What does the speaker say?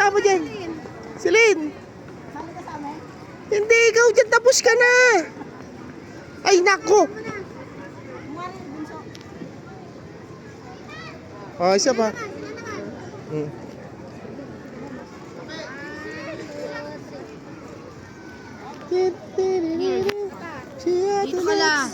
kasama dyan? Celine. Saan ka sa amin? Hindi, ikaw dyan. Tapos ka na. Ay, nako. Mukha rin, bunso. Oh, isa pa. Hmm. Dito ka lang.